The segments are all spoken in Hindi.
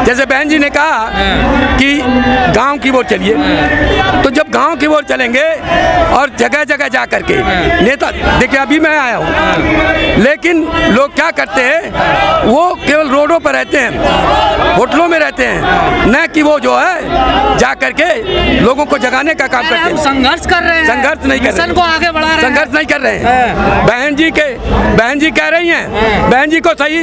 जैसे बहन जी ने कहा कि गांव की वोट चलिए, तो जब गांव की वोट चलेंगे और जगह जगह जा करके नेता, देखिए अभी मैं आया हूँ, लेकिन लोग क्या करते हैं, वो केवल रोडों पर रहते हैं, होटलों में रहते हैं, न कि वो जो है जा करके लोगों को जगाने का काम करते हैं। संघर्ष कर रहे हैं, संघर्ष नहीं कर रहे हैं, को आगे बढ़ा रहे हैं, संघर्ष नहीं कर रहे हैं। बहन जी कह रही हैं, बहन जी को सही,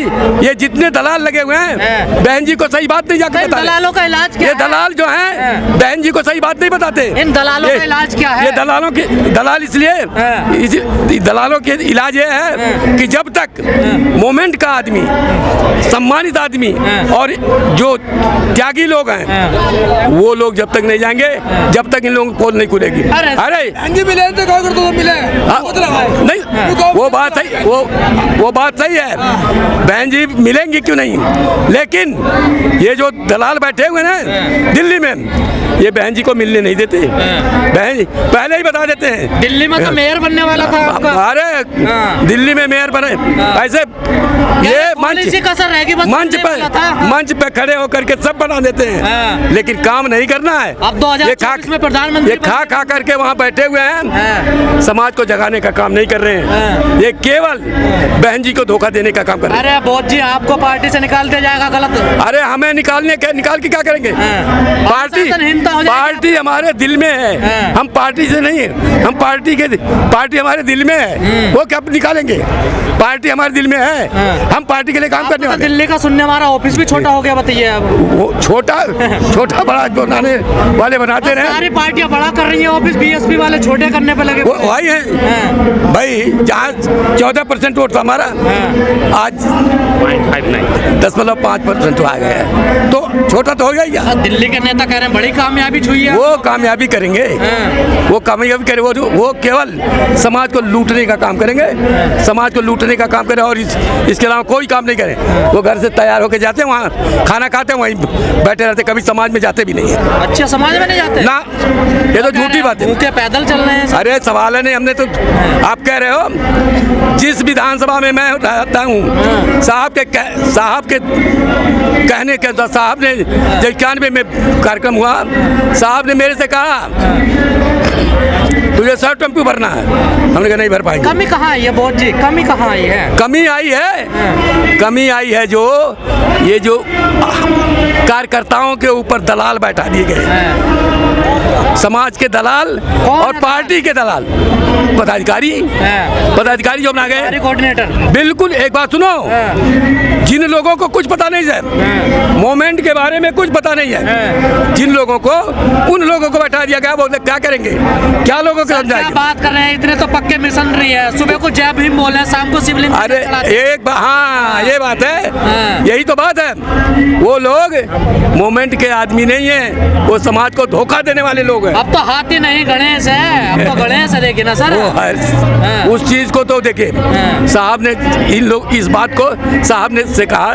ये जितने दलाल लगे हुए हैं, बहन जी को सही बात नहीं जाकर बता। दलालों का इलाज क्या है? ये दलाल जो हैं बहन जी को सही बात नहीं बताते। इन दलालों का इलाज क्या है? ये दलाल इसलिए दलालों के इलाज ये है कि जब तक मोमेंट का आदमी, सम्मानित आदमी और जो त्यागी लोग हैं, वो लोग जब तक नहीं जाएंगे, जब तक इन लोगों को पोल नहीं खुलेगी। अरे मिले तो मिले नहीं, वो बात सही, वो बात सही है, बहन जी मिलेंगी क्यों नहीं, लेकिन ये जो दलाल बैठे हुए हैं दिल्ली में, ये बहन जी को मिलने नहीं देते। बहन जी पहले ही बता देते हैं। दिल्ली में तो मेयर बनने वाला था आपका। अरे दिल्ली में मेयर बने, ऐसे ये मंच पे खड़े होकर के सब बना देते हैं, लेकिन काम नहीं करना है। अब 2024 में प्रधानमंत्री ये खा करके वहाँ बैठे हुए हैं, समाज को जगाने का काम नहीं कर रहे हैं, ये केवल बहन जी को धोखा देने का काम कर रहे हैं। अरे बोध जी, आपको पार्टी से निकाल दिया जाएगा, गलत। अरे हमें निकाल के क्या करेंगे? पार्टी हमारे दिल में है, हम पार्टी से नहीं है, हम पार्टी हमारे दिल में है, वो क्या निकालेंगे? पार्टी हमारे दिल में है, हम पार्टी के लिए काम करने वाले। दिल्ली का सुनने हमारा ऑफिस भी छोटा हो गया, बताइए। अब वो छोटा बड़ा बनाने वाले बनाते रहे। सारी पार्टियां बड़ा कर रही हैं, ऑफिस बीएसपी वाले छोटे करने पे लगे। वही है भाई, जहाँ 14% वोट था हमारा, आज 0.5% आ गया है, तो छोटा तो हो गया। दिल्ली के नेता कह रहे हैं बड़ी कामयाबी छुई है। वो कामयाबी करेंगे, वो कामयाबी करे, वो केवल समाज को लूटने का काम करेंगे, समाज को लूटने का काम करें, और इसके अलावा कोई काम नहीं करें। वो घर से तैयार होकर जाते हैं, वहाँ खाना खाते हैं, वहीं बैठे रहते, कभी समाज में जाते भी नहीं है। अच्छा, समाज में नहीं जाते ना, ये तो झूठी बात है। भूखे पैदल चल रहे हैं। अरे सवाल है नहीं, हमने तो, आप कह रहे हो जिस विधानसभा में मैं रहता हूँ, साहब के कहने के, साहब ने जब 91 में कार्यक्रम हुआ, साहब ने मेरे से कहा तुझे 100 टेम्पू भरना है, हमने कहा नहीं भर पाएंगे। कमी कहाँ आई है बोध जी, कमी कहाँ आई है? कमी आई है जो ये जो कार्यकर्ताओं के ऊपर दलाल बैठा दिए गए, समाज के दलाल और पार्टी के दलाल, पदाधिकारी जो बना गए, कोऑर्डिनेटर। बिल्कुल, एक बात सुनो, जिन लोगों को कुछ पता नहीं है, मोमेंट के बारे में कुछ पता नहीं है, जिन लोगों को, उन लोगों को बैठा दिया गया, बोलते क्या करेंगे, क्या लोगों को समझाएंगे? बात कर रहे हैं, इतने तो पक्के मिशनरी है, सुबह को जय भीम बोल रहे हैं, शाम को शिवलिंग। अरे एक हाँ, ये बात है, यही तो बात है। वो लोग मोमेंट के आदमी नहीं है, वो समाज को धोखा देने वाले लोग हैं। अब तो हाथी नहीं गणेश है, अब तो गणेश है, देखिए ना सर। उस चीज को तो देखिए, साहब ने इस बात को साहब ने से कहा,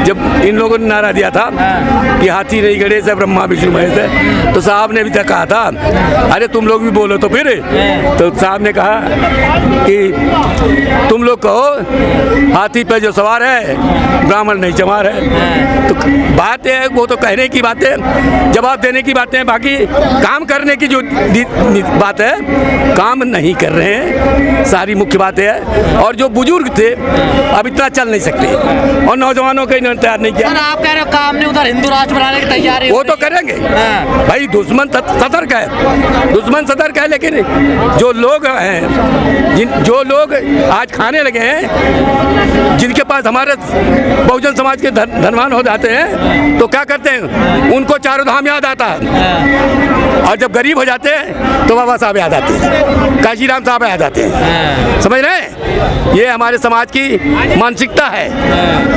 जब इन लोगों ने नारा दिया था कि हाथी नहीं गणेश है, ब्रह्मा विष्णु महेश है, तो साहब ने भी तो कहा था, अरे तुम लोग भी बोलो तो फिर। तो साहब ने कहा कि तुम लोग कहो हाथी पे जो सवार है ब्राह्मण नहीं चमार है। तो बात है, वो तो कहने की बात है, जवाब देने की बातें हैं, बाकी काम करने की जो बात है, काम नहीं कर रहे हैं, सारी मुख्य बात है। और जो बुजुर्ग थे अब इतना चल नहीं सकते, और नौजवानों को इन्होंने तैयार नहीं किया। आप कह रहे हो काम नहीं, उधर हिंदू राष्ट्र बनाने की तैयारी, वो तो करेंगे भाई, दुश्मन सतर्क है, दुश्मन सतर्क है, लेकिन जो लोग हैं, जो लोग आज खाने लगे हैं, जिनके पास हमारे बहुजन समाज के धनवान हो जाते हैं, तो क्या करते हैं, उनको चारों धाम याद आता है, और जब गरीब हो जाते हैं तो बाबा साहब याद आते हैं, काशीराम साहब याद आते हैं। समझ रहे हैं, ये हमारे समाज की मानसिकता है,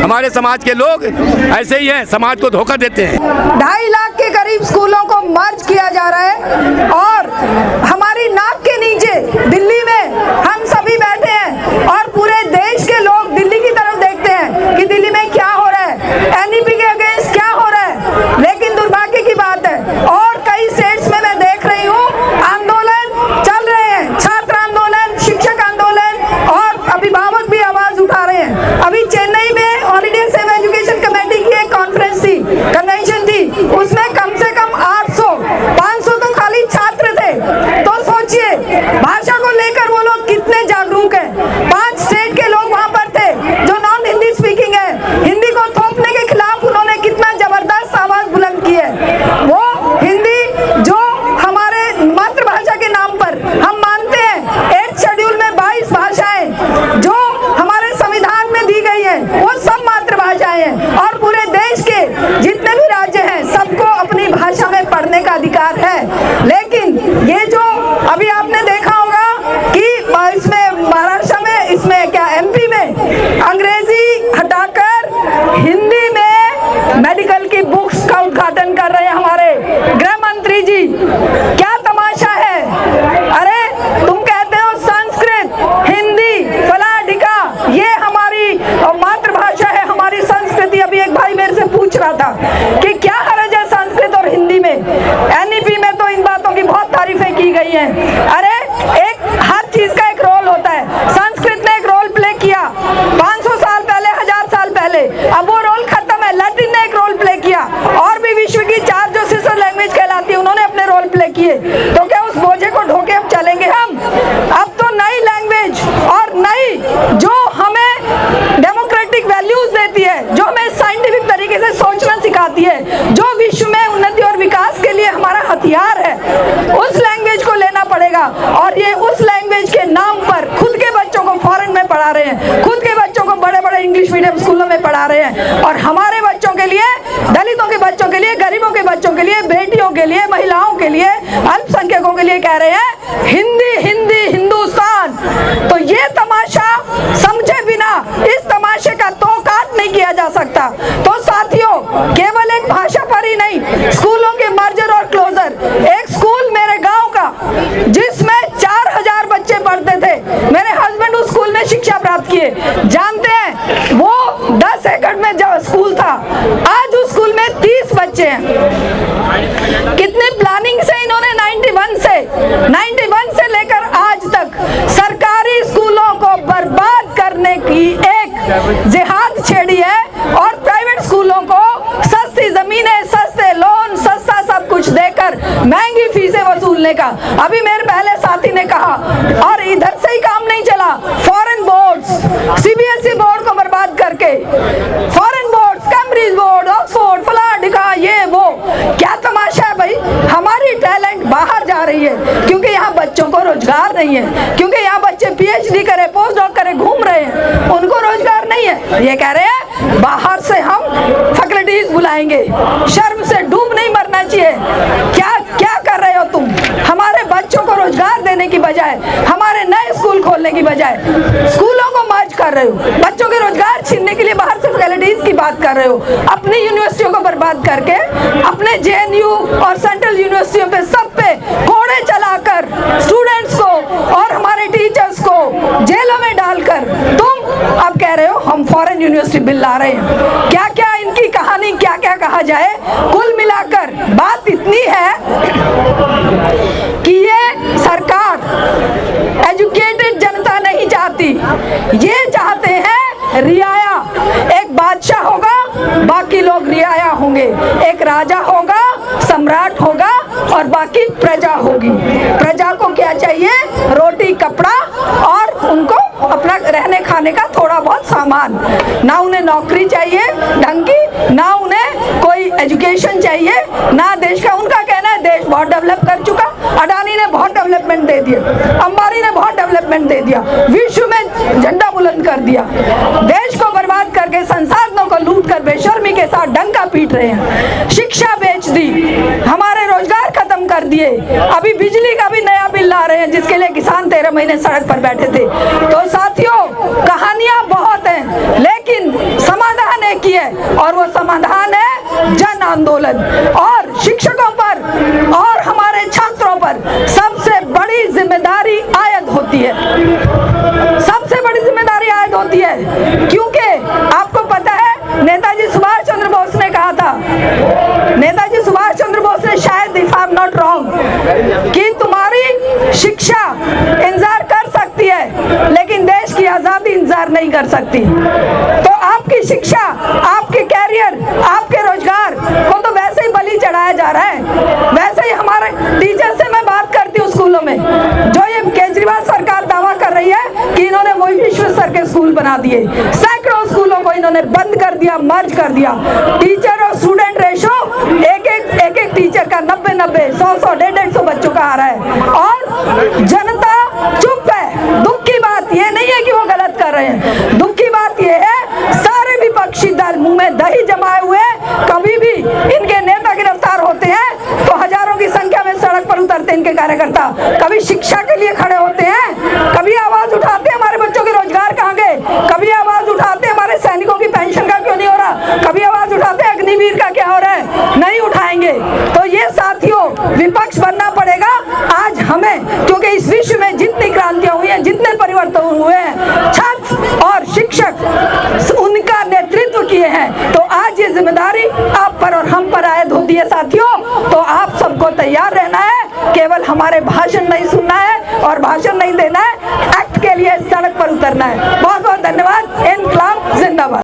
हमारे समाज के लोग ऐसे ही हैं, समाज को धोखा देते हैं। 2.5 लाख के करीब स्कूलों को मर्ज किया जा रहा है, और हमारी नाक के नीचे दिल्ली में हम सभी बैठे हैं, और पूरे देश के लोग दिल्ली की तरफ देखते हैं कि दिल्ली में क्या हो रहा है, एनईपी के अगेंस्ट क्या हो रहा है। लेकिन दुर्भाग्य की बात है, और कई स्टेट्स में मैं देख रही हूँ आंदोलन चल रहे हैं, छात्र आंदोलन, शिक्षक आंदोलन, और अभिभावक भी आवाज उठा रहे हैं। अभी चेन्नई में All India Civil Education Committee की एक कॉन्फ्रेंस थी, कन्हैया की बुक्स का उद्घाटन कर रहे हैं हमारे गृह मंत्री जी। क्या तमाशा है। अरे तुम कहते हो संस्कृत, हिंदी, फलाडिका ये हमारी मातृभाषा है, हमारी संस्कृति। अभी एक भाई मेरे से पूछ रहा था कि क्या हर्ज है संस्कृत और हिंदी में। एनईपी में तो इन बातों की बहुत तारीफें की गई हैं। अरे एक हर चीज का एक रोल होता है। संस्कृत ने एक रोल प्ले किया 500 साल पहले, 1000 साल पहले, अब वो रोल खत्म है। लैटिन ने एक रोल प्ले किया, और भी विश्व की 4 जो सिस्टर लैंग्वेज कहलाती है उन्होंने अपने रोल प्ले किए। तो क्या उस बोझे को ढोके अब चलेंगे हम? अब तो नई लैंग्वेज और नई जो हमें डेमोक्रेटिक वैल्यूज देती है, जो हमें साइंटिफिक तरीके से सोचना सिखाती है, जो विश्व में उन्नति और विकास के लिए हमारा हथियार है, उस लैंग्वेज को लेना पड़ेगा। और ये उस लैंग्वेज के नाम पर खुद के बच्चों को फॉरेन में पढ़ा रहे हैं, खुद के बच्चों को बड़े बड़े इंग्लिश मीडियम स्कूलों में पढ़ा रहे हैं, और हमारे बच्चों के लिए, दलितों के बच्चों के लिए, गरीबों के बच्चों के लिए, बेटियों के लिए, महिलाओं के लिए, अल्पसंख्यकों के लिए कह रहे हैं हिंदी हिंदी हिंदुस्तान। तो ये तमाशा समझे बिना इस तमाशे का तो काट नहीं किया जा सकता। तो साथियों, केवल एक भाषा पर ही नहीं, स्कूलों के मर्जर और क्लोजर। एक स्कूल मेरे गांव का जिसमें 4000 बच्चे पढ़ते थे, मेरे हस्बैंड उस स्कूल में शिक्षा प्राप्त किए। जानते हैं वो 10 एकड़ में जो स्कूल था, आज उस स्कूल में 30 बच्चे हैं। कितनी प्लानिंग से इन्होंने 91 से लेकर आज तक सरकारी स्कूलों को बर्बाद करने की एक जिहाद छेड़ी है, और प्राइवेट स्कूलों को सस्ती जमीनें, सस्ते लोन, सस्ता सब कुछ देकर महंगी फीसें वसूलने का। अभी मेरे पहले साथी ने कहा, और इधर से ही काम नहीं चला, फॉरेन बोर्ड्स, सीबीएसई बोर्ड को बर्बाद करके, foreign boards, Cambridge board, Oxford, फलाडिका, ये वो। क्या तमाशा है भाई। हमारी टैलेंट बाहर जा रही है क्योंकि यहाँ बच्चों को रोजगार नहीं है, क्योंकि यहाँ बच्चे पीएचडी करे, पोस्ट डॉक करे, घूम रहे हैं, उनको रोजगार नहीं है। ये कह रहे हैं बाहर से हम फैकल्टीज बुलाएंगे। शर्म से डूब नहीं मरना चाहिए। क्या क्या कर रहे हो तुम? हमारे बच्चों को रोजगार देने की बजाय, हमारे नए स्कूल खोलने की बजाय स्कूलों को मर्ज कर रहे हो, बच्चों के रोजगार छीनने के लिए बाहर से फैकल्टीज की बात कर रहे हो, अपनी यूनिवर्सिटियों को बर्बाद करके, अपने जेएनयू और सेंट्रल यूनिवर्सिटियों पे सब पे कोड़े चलाकर स्टूडेंट्स को और हमारे टीचर्स को जेलों में डालकर तुम अब कह रहे हो हम फॉरेन यूनिवर्सिटी बिल ला रहे हैं। क्या क्या इनकी कहानी, क्या क्या कहा जाए। कुल मिलाकर बात इतनी है कि ये सरकार एजुकेटेड जनता नहीं चाहती, ये चाहते हैं रियाया। एक बादशाह होगा, बाकी लोग रियाया होंगे। एक राजा होगा, सम्राट होगा, और बाकी प्रजा होगी। प्रजा को क्या चाहिए? रोटी, कपड़ा और उनको अपना रहने खाने का थोड़ा बहुत सामान। ना उन्हें नौकरी चाहिए ढंग की, ना उन्हें कोई एजुकेशन चाहिए, ना देश का। उनका कहना है देश बहुत डेवलप कर चुका, अडानी ने बहुत डेवलपमेंट दे दिया, अंबानी ने बहुत डेवलपमेंट दे दिया, विश्व में झंडा बुलंद कर दिया। देश को बर्बाद करके, संसाधनों को लूट कर बेशर्मी के साथ डंका पीट रहे हैं। शिक्षा बेच दी, हमारे रोजगार खत्म कर दिए। अभी बिजली का भी नया बिल ला रहे हैं जिसके लिए किसान 13 महीने सड़क पर बैठे थे। तो साथियों, कहानियां बहुत हैं, लेकिन समाधान एक ही है, और वो समाधान है जन आंदोलन। और शिक्षकों पर और हमारे छात्रों पर सबसे बड़ी जिम्मेदारी आयद होती है, सबसे बड़ी जिम्मेदारी आयद होती है। क्योंकि आपको पता है नेताजी सुभाष चंद्र बोस ने कहा था, नेताजी सुभाष चंद्र बोस ने शायद, if I am not wrong, कि तुम्हारी शिक्षा इंतजार कर सकती है लेकिन देश की आजादी इंतजार नहीं कर सकती। तो आपकी शिक्षा, आपके कैरियर, आपके रोजगार को तो वैसे ही बलि चढ़ाया जा रहा है। वैसे ही हमारे टीचर से मैं बात करती हूँ स्कूलों में, जो ये केजरीवाल सरकार दावा कर रही है कि इन्होंने वही विश्व स्तर के स्कूल बना दिए, सैकड़ों स्कूलों को इन्होंने बंद कर दिया, मर्ज कर दिया। टीचर और स्टूडेंट रेशो एक एक टीचर का 90-90, 100-100, 150-150 बच्चों का आ रहा है, और जनता चुप है। दुख की बात ये नहीं है कि वो गलत कर रहे हैं, दुख की बात ये है सारे विपक्षी दल मुंह में दही जमाए हुए, कभी भी इनके नेता गिरफ्तार होते हैं तो हजारों की संख्या में सड़क पर उतरते इनके कार्यकर्ता, कभी शिक्षा के लिए खड़े होते हैं, कभी आवाज उठाते हैं हमारे बच्चों के रोजगार कहाँ गए, कभी आवाज उठाते हैं हमारे सैनिकों की पेंशन का क्यों नहीं हो रहा, कभी आवाज उठाते हैं है नहीं उठाएंगे। तो ये साथियों विपक्ष बनना पड़ेगा आज हमें, क्योंकि इस विश्व में जितनी क्रांतियां हुई हैं, जितने परिवर्तन हुए हैं, छात्र और शिक्षक उनका नेतृत्व किए हैं। तो आज ये जिम्मेदारी आप पर और हम पर आयद होती है साथियों। तो आप सबको तैयार रहना है, केवल हमारे भाषण नहीं सुनना है और भाषण नहीं देना है, एक्ट के लिए सड़क पर उतरना है। बहुत बहुत धन्यवाद। इनकलाब जिंदाबाद।